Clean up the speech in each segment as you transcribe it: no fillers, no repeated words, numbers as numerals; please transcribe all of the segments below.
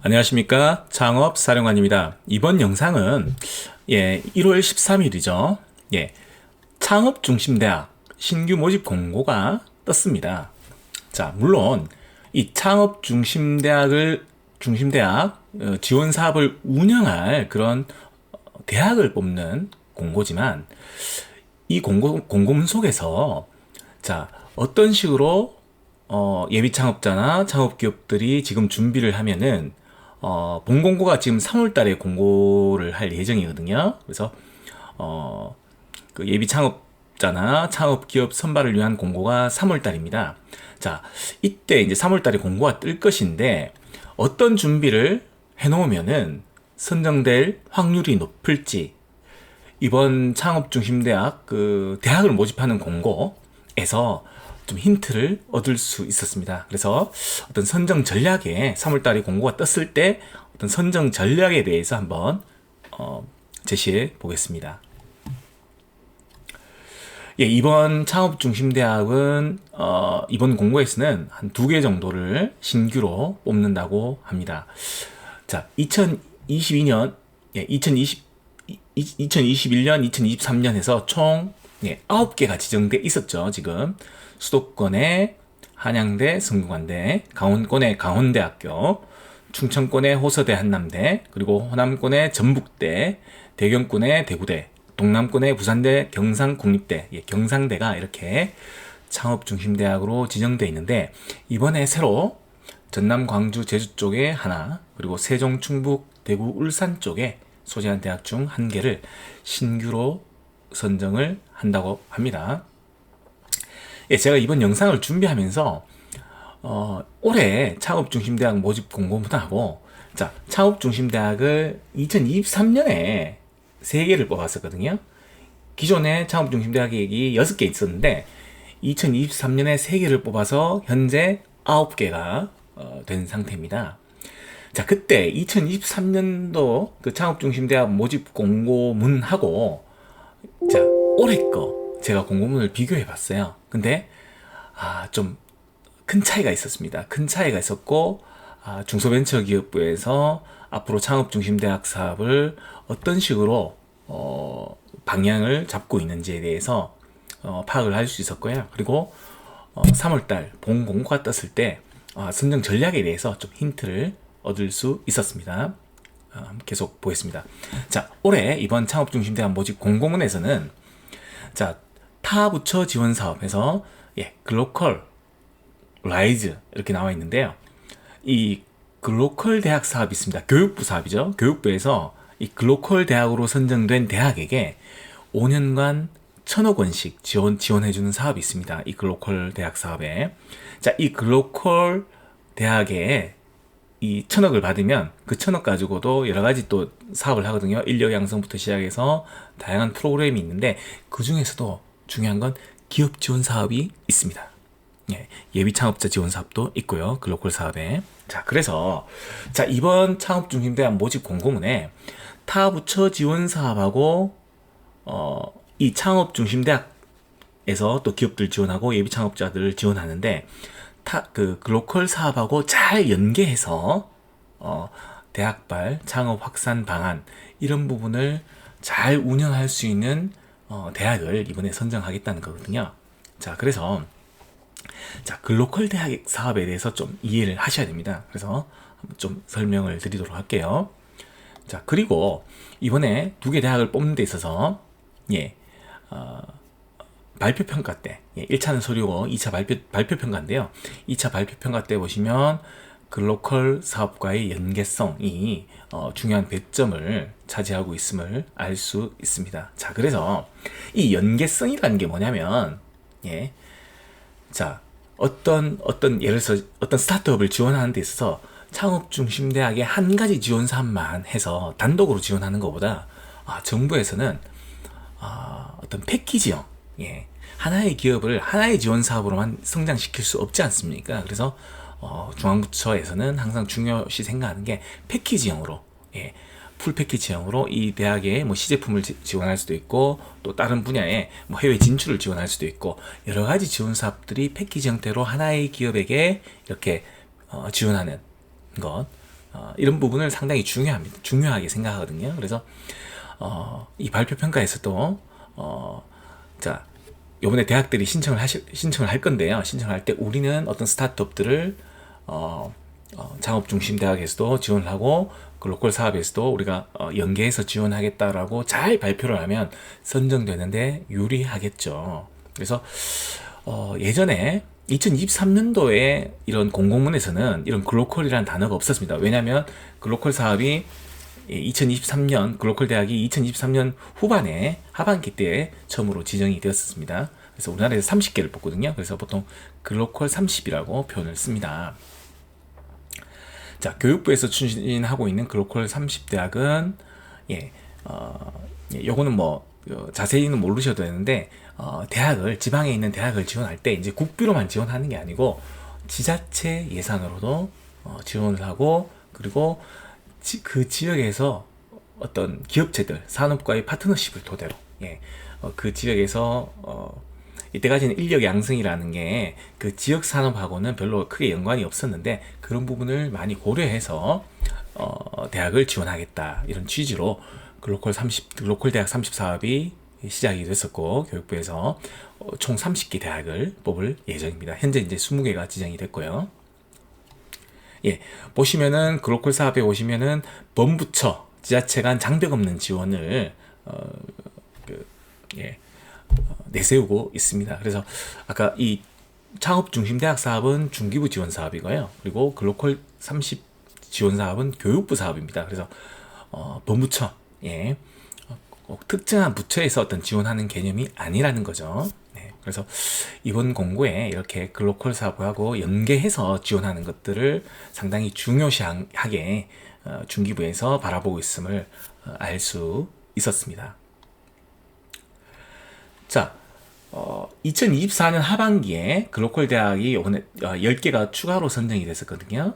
안녕하십니까, 창업사령관입니다. 이번 영상은 1월 13일이죠. 창업중심대학 신규 모집 공고가 떴습니다. 자, 물론 이 창업중심대학 지원 사업을 운영할 그런 대학을 뽑는 공고지만, 이 공고문 속에서 자, 어떤 식으로 예비 창업자나 창업기업들이 지금 준비를 하면은 본 공고가 지금 3월 달에 공고를 할 예정이거든요. 그래서 그 예비 창업자나 창업기업 선발을 위한 공고가 3월 달입니다. 자, 이때 이제 3월 달에 공고가 뜰 것인데, 어떤 준비를 해놓으면은 선정될 확률이 높을지, 이번 창업중심대학 그 대학을 모집하는 공고에서 좀 힌트를 얻을 수 있었습니다. 그래서 어떤 선정 전략에 3월달에 공고가 떴을 때 어떤 선정 전략에 대해서 한번 제시해 보겠습니다. 이번 창업중심대학은 이번 공고에서는 한 2개 정도를 신규로 뽑는다고 합니다. 자, 2021년, 2023년 해서 총 9개가 지정돼 있었죠. 지금 수도권의 한양대, 성균관대, 강원권의 강원대학교, 충청권의 호서대, 한남대, 그리고 호남권의 전북대, 대경권의 대구대, 동남권의 부산대, 경상국립대, 경상대가 이렇게 창업중심대학으로 지정돼 있는데, 이번에 새로 전남, 광주, 제주 쪽에 하나, 그리고 세종, 충북, 대구, 울산 쪽에 소재한 대학 중 1개를 신규로 선정을 한다고 합니다. 제가 이번 영상을 준비하면서 올해 창업중심대학 모집 공고문하고, 자, 창업중심대학을 2023년에 3개를 뽑았었거든요. 기존에 창업중심대학이 6개 있었는데 2023년에 3개를 뽑아서 현재 9개가 된 상태입니다. 자, 그때 2023년도 그 창업중심대학 모집 공고문하고, 자, 올해 거 제가 공고문을 비교해 봤어요. 근데 좀 큰 차이가 있었습니다. 큰 차이가 있었고, 중소벤처기업부에서 앞으로 창업중심대학 사업을 어떤 식으로 방향을 잡고 있는지에 대해서 파악을 할 수 있었고요. 그리고 3월달 본 공고가 떴을 때 선정 전략에 대해서 좀 힌트를 얻을 수 있었습니다. 계속 보겠습니다. 자, 올해 이번 창업중심대학 모집 공고문에서는, 자, 타부처 지원 사업에서 글로컬 라이즈 이렇게 나와 있는데요. 이 글로컬 대학 사업이 있습니다. 교육부 사업이죠. 교육부에서 이 글로컬 대학으로 선정된 대학에게 5년간 1,000억 원씩 지원해주는 사업이 있습니다. 이 글로컬 대학 사업에. 자, 이 글로컬 대학에 이 1,000억을 받으면 그 1,000억 가지고도 여러 가지 또 사업을 하거든요. 인력 양성부터 시작해서 다양한 프로그램이 있는데, 그 중에서도 중요한 건 기업 지원 사업이 있습니다. 예비 창업자 지원 사업도 있고요. 글로컬 사업에. 자, 그래서 자, 이번 창업중심대학 모집 공고문에 타부처 지원 사업하고 이 창업중심대학에서 또 기업들 지원하고 예비 창업자들을 지원하는데, 그 글로컬 사업하고 잘 연계해서 대학발 창업 확산 방안, 이런 부분을 잘 운영할 수 있는 대학을 이번에 선정하겠다는 거거든요. 자, 그래서 자, 글로컬 대학 사업에 대해서 좀 이해를 하셔야 됩니다. 그래서 좀 설명을 드리도록 할게요. 자, 그리고 이번에 2개 대학을 뽑는 데 있어서 발표평가 때, 1차는 서류고 2차 발표평가인데요. 2차 발표평가 때 보시면 글로컬 사업과의 연계성이 중요한 배점을 차지하고 있음을 알 수 있습니다. 자, 그래서 이 연계성이라는 게 뭐냐면, 자, 어떤 예를 들어서 어떤 스타트업을 지원하는 데 있어서 창업중심대학의 한 가지 지원 사업만 해서 단독으로 지원하는 것보다, 정부에서는 어떤 패키지형, 하나의 기업을 하나의 지원 사업으로만 성장시킬 수 없지 않습니까? 그래서 중앙부처에서는 항상 중요시 생각하는 게 패키지형으로, 풀 패키지형으로 이 대학에 뭐 시제품을 지원할 수도 있고, 또 다른 분야에 뭐 해외 진출을 지원할 수도 있고, 여러 가지 지원 사업들이 패키지 형태로 하나의 기업에게 이렇게 지원하는 것, 이런 부분을 상당히 중요하게 생각하거든요. 그래서 이 발표 평가에서도 자, 요번에 대학들이 신청을 할 건데요. 신청을 할 때 우리는 어떤 스타트업들을 창업 중심 대학에서도 지원을 하고 글로컬 사업에서도 우리가 연계해서 지원하겠다라고 잘 발표를 하면 선정되는데 유리하겠죠. 그래서 예전에 2023년도에 이런 공고문에서는 이런 글로컬이라는 단어가 없었습니다. 왜냐하면 글로컬 사업이 2023년 글로컬 대학이 2023년 후반에 하반기 때에 처음으로 지정이 되었습니다. 그래서 우리나라에서 30개를 뽑거든요. 그래서 보통 글로컬 30이라고 표현을 씁니다. 자, 교육부에서 추진하고 있는 글로컬 30대학은 요거는 뭐 자세히는 모르셔도 되는데 지방에 있는 대학을 지원할 때 이제 국비로만 지원하는 게 아니고 지자체 예산으로도 지원을 하고, 그리고 그 지역에서 어떤 기업체들, 산업과의 파트너십을 토대로 그 지역에서 이때까지는 인력 양성이라는 게 그 지역 산업하고는 별로 크게 연관이 없었는데 그런 부분을 많이 고려해서 대학을 지원하겠다 이런 취지로 글로컬 대학 30 사업이 시작이 됐었고, 교육부에서 총 30개 대학을 뽑을 예정입니다. 현재 이제 20개가 지정이 됐고요. 보시면은 글로컬 사업에 보시면은 범부처 지자체 간 장벽 없는 지원을 내세우고 있습니다. 그래서 아까 이 창업 중심 대학 사업은 중기부 지원 사업이고요. 그리고 글로컬 30 지원 사업은 교육부 사업입니다. 그래서 범부처 특정한 부처에서 어떤 지원하는 개념이 아니라는 거죠. 그래서 이번 공고에 이렇게 글로컬 사업하고 연계해서 지원하는 것들을 상당히 중요시하게 중기부에서 바라보고 있음을 알 수 있었습니다. 자, 2024년 하반기에 글로컬 대학이 이번에 10개가 추가로 선정이 됐었거든요.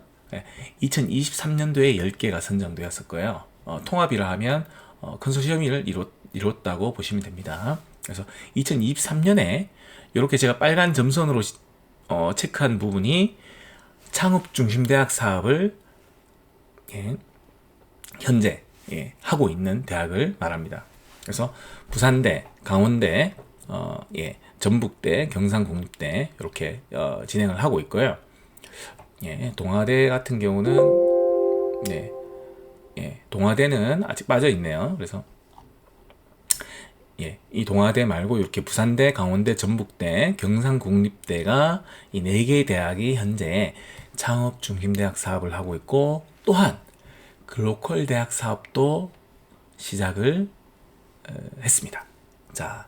2023년도에 10개가 선정되었었고요. 통합이라 하면 컨소시엄을 이뤘다고 보시면 됩니다. 그래서 2023년에 이렇게 제가 빨간 점선으로 체크한 부분이 창업 중심 대학 사업을 현재 하고 있는 대학을 말합니다. 그래서 부산대, 강원대, 전북대, 경상국립대 이렇게 진행을 하고 있고요. 동아대 같은 경우는 동아대는 아직 빠져 있네요. 그래서 이 동아대 말고 이렇게 부산대, 강원대, 전북대, 경상국립대가 이 4개의 대학이 현재 창업 중심 대학 사업을 하고 있고, 또한 글로컬 대학 사업도 시작을 했습니다. 자,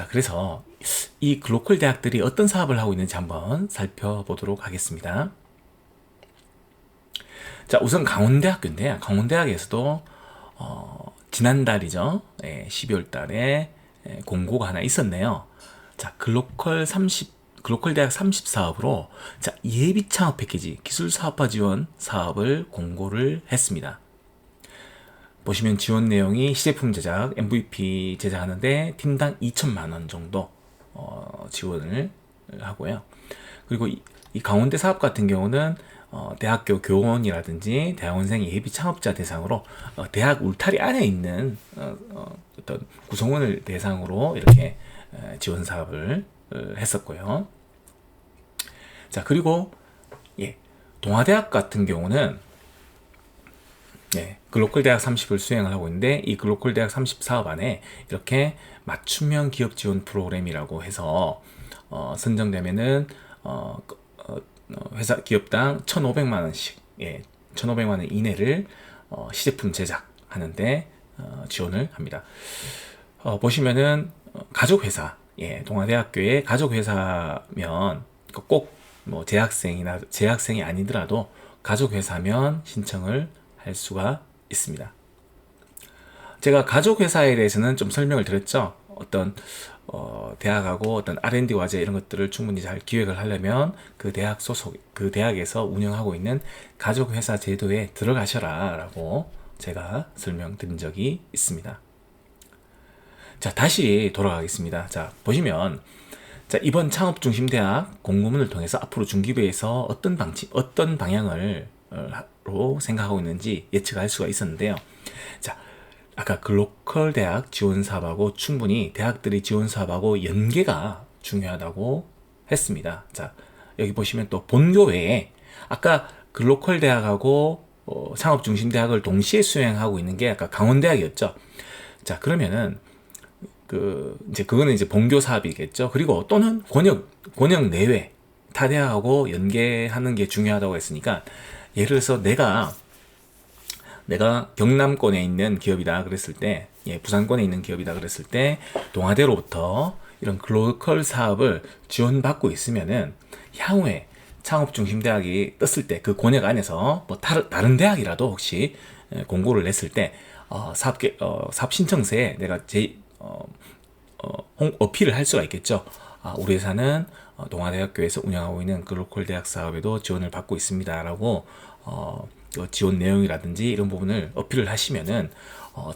그래서 이 글로컬 대학들이 어떤 사업을 하고 있는지 한번 살펴보도록 하겠습니다. 자, 우선 강원대학교인데요. 강원대학에서도 지난달이죠. 12월 달에 공고가 하나 있었네요. 자, 글로컬 대학 30 사업으로 예비 창업 패키지 기술 사업화 지원 사업을 공고를 했습니다. 보시면 지원 내용이 시제품 제작, MVP 제작하는데 팀당 2천만 원 정도 지원을 하고요. 그리고 이 강원대 사업 같은 경우는 대학교 교원이라든지 대학원생 예비 창업자 대상으로 대학 울타리 안에 있는 어떤 구성원을 대상으로 이렇게 지원 사업을 했었고요. 자, 그리고 동아대학 같은 경우는 글로컬 대학 30을 수행을 하고 있는데, 이 글로컬 대학 30 사업 안에 이렇게 맞춤형 기업 지원 프로그램이라고 해서 선정되면은 회사 기업당 1,500만 원씩 1,500만 원 이내를 시제품 제작하는데 지원을 합니다. 보시면은 가족회사, 동아대학교의 가족회사면 꼭 뭐 재학생이 아니더라도 가족회사면 신청을 할 수가 있습니다. 제가 가족회사에 대해서는 좀 설명을 드렸죠. 어떤 대학하고 어떤 R&D 과제 이런 것들을 충분히 잘 기획을 하려면 그 대학에서 운영하고 있는 가족회사 제도에 들어가셔라 라고 제가 설명드린 적이 있습니다. 자, 다시 돌아가겠습니다. 자, 보시면 이번 창업중심대학 공고문을 통해서 앞으로 중기부에서 어떤 방향을 로 생각하고 있는지 예측할 수가 있었는데요. 자, 아까 글로컬 대학 지원 사업하고 충분히 대학들이 지원 사업하고 연계가 중요하다고 했습니다. 자, 여기 보시면 또 본교 외에 아까 글로컬 대학하고 창업중심대학을 동시에 수행하고 있는 게 아까 강원대학이었죠. 자, 그러면은 그거는 이제 본교 사업이겠죠. 그리고 또는 권역 내외 타 대학하고 연계하는 게 중요하다고 했으니까, 예를 들어서 내가 경남권에 있는 기업이다 그랬을 때, 부산권에 있는 기업이다 그랬을 때 동아대로부터 이런 글로컬 사업을 지원받고 있으면은 향후에 창업중심대학이 떴을 때 그 권역 안에서 뭐 다른 대학이라도 혹시 공고를 냈을 때 사업 신청서에 내가 어필을 할 수가 있겠죠. 우리 회사는 동아대학교에서 운영하고 있는 글로컬 대학 사업에도 지원을 받고 있습니다라고 지원 내용이라든지 이런 부분을 어필을 하시면은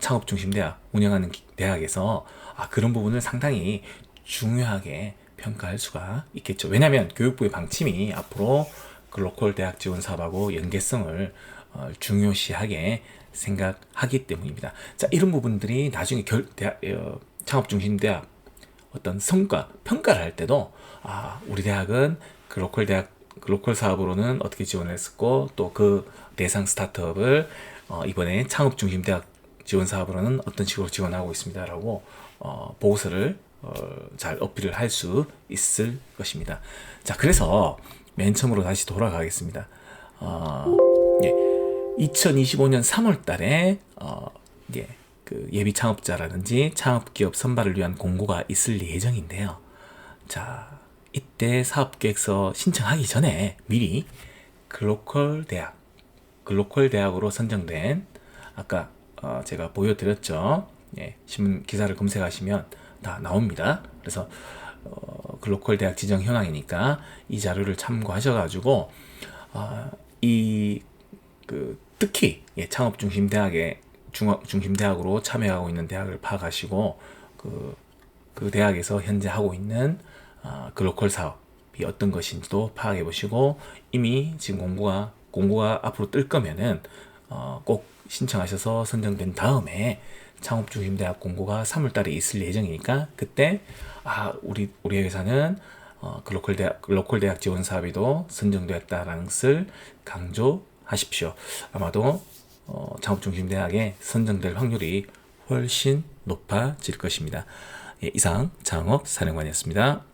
창업중심대학 운영하는 대학에서 그런 부분을 상당히 중요하게 평가할 수가 있겠죠. 왜냐하면 교육부의 방침이 앞으로 글로컬 대학 지원 사업하고 연계성을 중요시하게 생각하기 때문입니다. 자, 이런 부분들이 나중에 창업중심대학 어떤 성과 평가를 할 때도 우리 대학은 글로컬 사업으로는 어떻게 지원을 했었고, 또 그 대상 스타트업을 이번에 창업중심대학 지원 사업으로는 어떤 식으로 지원하고 있습니다라고 보고서를 잘 어필을 할 수 있을 것입니다. 자, 그래서 맨 처음으로 다시 돌아가겠습니다. 2025년 3월 달에 그 예비 창업자라든지 창업기업 선발을 위한 공고가 있을 예정인데요. 자, 이때 사업계획서 신청하기 전에 미리 글로컬 대학으로 선정된, 아까 제가 보여드렸죠. 신문 기사를 검색하시면 다 나옵니다. 그래서 글로컬 대학 지정 현황이니까 이 자료를 참고하셔가지고 특히 창업 중심대학으로 참여하고 있는 대학을 파악하시고 그 대학에서 현재 하고 있는 글로컬 사업이 어떤 것인지도 파악해 보시고, 이미 지금 공고가 앞으로 뜰 거면은 꼭 신청하셔서 선정된 다음에 창업중심대학 공고가 3월달에 있을 예정이니까, 그때 우리 회사는 글로컬 대학 지원 사업에도 선정되었다라는 것을 강조하십시오. 아마도 창업중심대학에 선정될 확률이 훨씬 높아질 것입니다. 이상 창업사령관이었습니다.